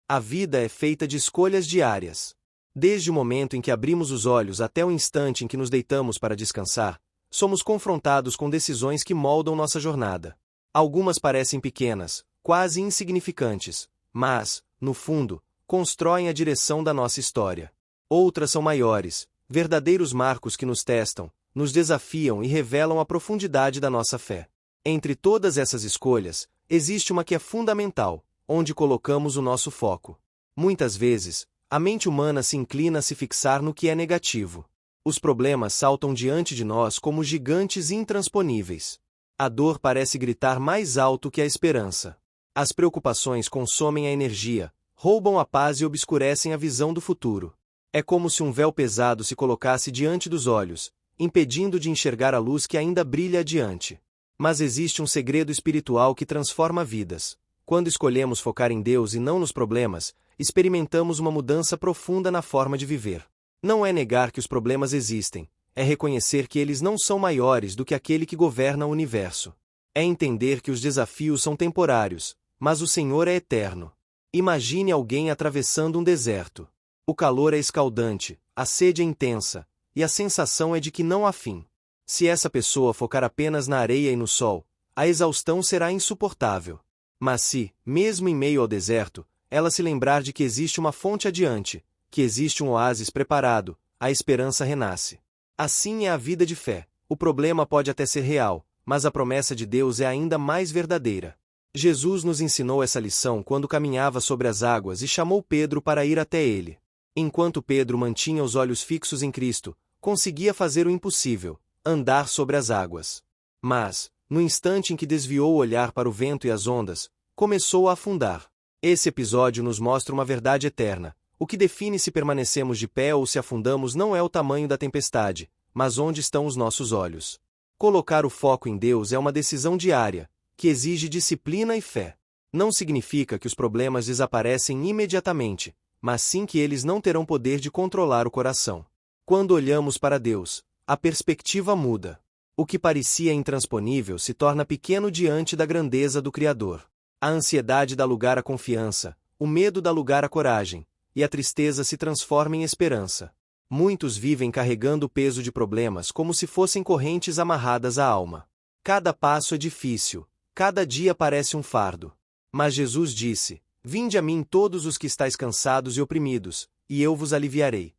A vida é feita de escolhas diárias. Desde o momento em que abrimos os olhos até o instante em que nos deitamos para descansar, somos confrontados com decisões que moldam nossa jornada. Algumas parecem pequenas, quase insignificantes, mas, no fundo, constroem a direção da nossa história. Outras são maiores, verdadeiros marcos que nos testam, nos desafiam e revelam a profundidade da nossa fé. Entre todas essas escolhas, existe uma que é fundamental, onde colocamos o nosso foco. Muitas vezes, a mente humana se inclina a se fixar no que é negativo. Os problemas saltam diante de nós como gigantes intransponíveis. A dor parece gritar mais alto que a esperança. As preocupações consomem a energia, roubam a paz e obscurecem a visão do futuro. É como se um véu pesado se colocasse diante dos olhos, impedindo de enxergar a luz que ainda brilha adiante. Mas existe um segredo espiritual que transforma vidas. Quando escolhemos focar em Deus e não nos problemas, experimentamos uma mudança profunda na forma de viver. Não é negar que os problemas existem, é reconhecer que eles não são maiores do que aquele que governa o universo. É entender que os desafios são temporários, mas o Senhor é eterno. Imagine alguém atravessando um deserto. O calor é escaldante, a sede é intensa, e a sensação é de que não há fim. Se essa pessoa focar apenas na areia e no sol, a exaustão será insuportável. Mas se, mesmo em meio ao deserto, ela se lembrar de que existe uma fonte adiante, que existe um oásis preparado, a esperança renasce. Assim é a vida de fé. O problema pode até ser real, mas a promessa de Deus é ainda mais verdadeira. Jesus nos ensinou essa lição quando caminhava sobre as águas e chamou Pedro para ir até ele. Enquanto Pedro mantinha os olhos fixos em Cristo, conseguia fazer o impossível, andar sobre as águas. Mas, no instante em que desviou o olhar para o vento e as ondas, começou a afundar. Esse episódio nos mostra uma verdade eterna. O que define se permanecemos de pé ou se afundamos não é o tamanho da tempestade, mas onde estão os nossos olhos. Colocar o foco em Deus é uma decisão diária, que exige disciplina e fé. Não significa que os problemas desaparecem imediatamente, mas sim que eles não terão poder de controlar o coração. Quando olhamos para Deus, a perspectiva muda. O que parecia intransponível se torna pequeno diante da grandeza do Criador. A ansiedade dá lugar à confiança, o medo dá lugar à coragem, e a tristeza se transforma em esperança. Muitos vivem carregando o peso de problemas como se fossem correntes amarradas à alma. Cada passo é difícil, cada dia parece um fardo. Mas Jesus disse: "Vinde a mim todos os que estáis cansados e oprimidos, e eu vos aliviarei."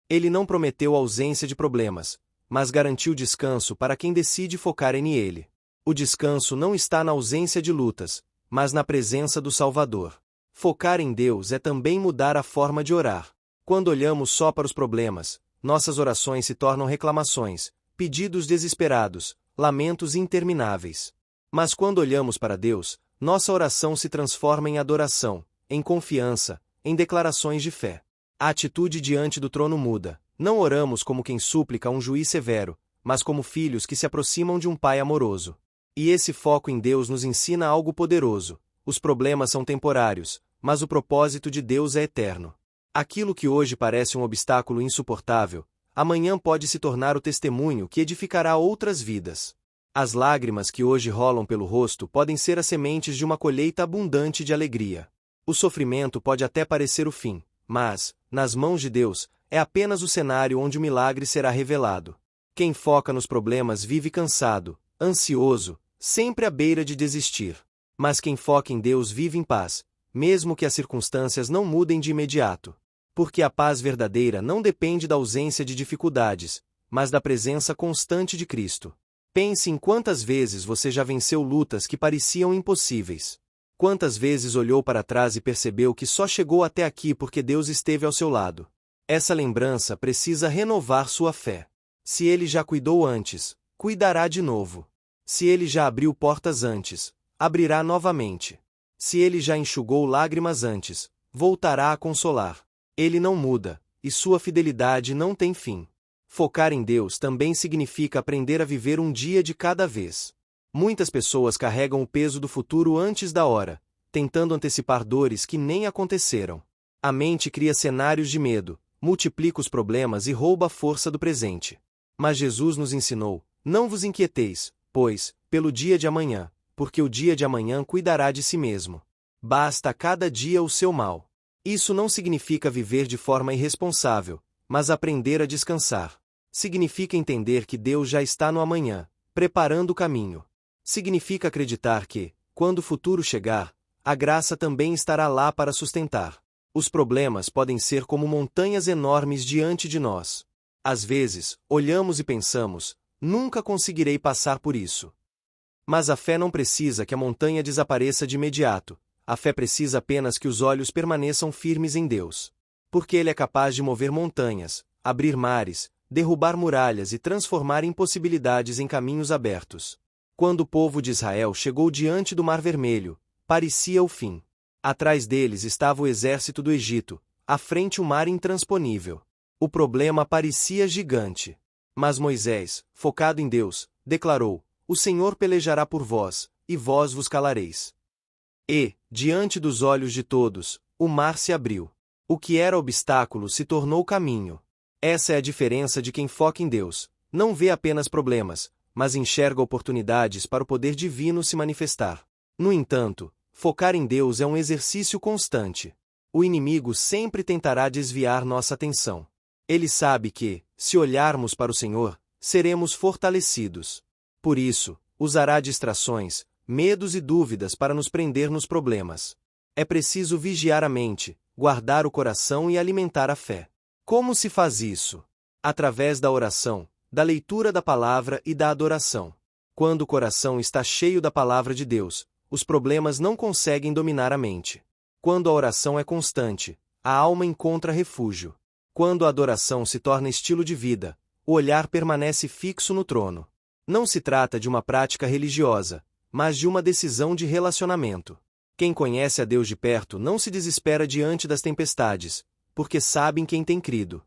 Ele não prometeu ausência de problemas, mas garantiu descanso para quem decide focar nele. O descanso não está na ausência de lutas, mas na presença do Salvador. Focar em Deus é também mudar a forma de orar. Quando olhamos só para os problemas, nossas orações se tornam reclamações, pedidos desesperados, lamentos intermináveis. Mas quando olhamos para Deus, nossa oração se transforma em adoração, em confiança, em declarações de fé. A atitude diante do trono muda. Não oramos como quem súplica a um juiz severo, mas como filhos que se aproximam de um pai amoroso. E esse foco em Deus nos ensina algo poderoso. Os problemas são temporários, mas o propósito de Deus é eterno. Aquilo que hoje parece um obstáculo insuportável, amanhã pode se tornar o testemunho que edificará outras vidas. As lágrimas que hoje rolam pelo rosto podem ser as sementes de uma colheita abundante de alegria. O sofrimento pode até parecer o fim, mas, nas mãos de Deus, é apenas o cenário onde o milagre será revelado. Quem foca nos problemas vive cansado, ansioso, sempre à beira de desistir. Mas quem foca em Deus vive em paz, mesmo que as circunstâncias não mudem de imediato. Porque a paz verdadeira não depende da ausência de dificuldades, mas da presença constante de Cristo. Pense em quantas vezes você já venceu lutas que pareciam impossíveis. Quantas vezes olhou para trás e percebeu que só chegou até aqui porque Deus esteve ao seu lado. Essa lembrança precisa renovar sua fé. Se Ele já cuidou antes, cuidará de novo. Se Ele já abriu portas antes, abrirá novamente. Se Ele já enxugou lágrimas antes, voltará a consolar. Ele não muda, e sua fidelidade não tem fim. Focar em Deus também significa aprender a viver um dia de cada vez. Muitas pessoas carregam o peso do futuro antes da hora, tentando antecipar dores que nem aconteceram. A mente cria cenários de medo, multiplica os problemas e rouba a força do presente. Mas Jesus nos ensinou: não vos inquieteis, pois, pelo dia de amanhã, porque o dia de amanhã cuidará de si mesmo. Basta a cada dia o seu mal. Isso não significa viver de forma irresponsável, mas aprender a descansar. Significa entender que Deus já está no amanhã, preparando o caminho. Significa acreditar que, quando o futuro chegar, a graça também estará lá para sustentar. Os problemas podem ser como montanhas enormes diante de nós. Às vezes, olhamos e pensamos, nunca conseguirei passar por isso. Mas a fé não precisa que a montanha desapareça de imediato. A fé precisa apenas que os olhos permaneçam firmes em Deus. Porque Ele é capaz de mover montanhas, abrir mares, derrubar muralhas e transformar impossibilidades em caminhos abertos. Quando o povo de Israel chegou diante do Mar Vermelho, parecia o fim. Atrás deles estava o exército do Egito, à frente o mar intransponível. O problema parecia gigante. Mas Moisés, focado em Deus, declarou: "O Senhor pelejará por vós, e vós vos calareis." E, diante dos olhos de todos, o mar se abriu. O que era obstáculo se tornou caminho. Essa é a diferença de quem foca em Deus. Não vê apenas problemas, mas enxerga oportunidades para o poder divino se manifestar. No entanto, focar em Deus é um exercício constante. O inimigo sempre tentará desviar nossa atenção. Ele sabe que, se olharmos para o Senhor, seremos fortalecidos. Por isso, usará distrações, medos e dúvidas para nos prender nos problemas. É preciso vigiar a mente, guardar o coração e alimentar a fé. Como se faz isso? Através da oração, da leitura da palavra e da adoração. Quando o coração está cheio da palavra de Deus, os problemas não conseguem dominar a mente. Quando a oração é constante, a alma encontra refúgio. Quando a adoração se torna estilo de vida, o olhar permanece fixo no trono. Não se trata de uma prática religiosa, mas de uma decisão de relacionamento. Quem conhece a Deus de perto não se desespera diante das tempestades, porque sabe em quem tem crido.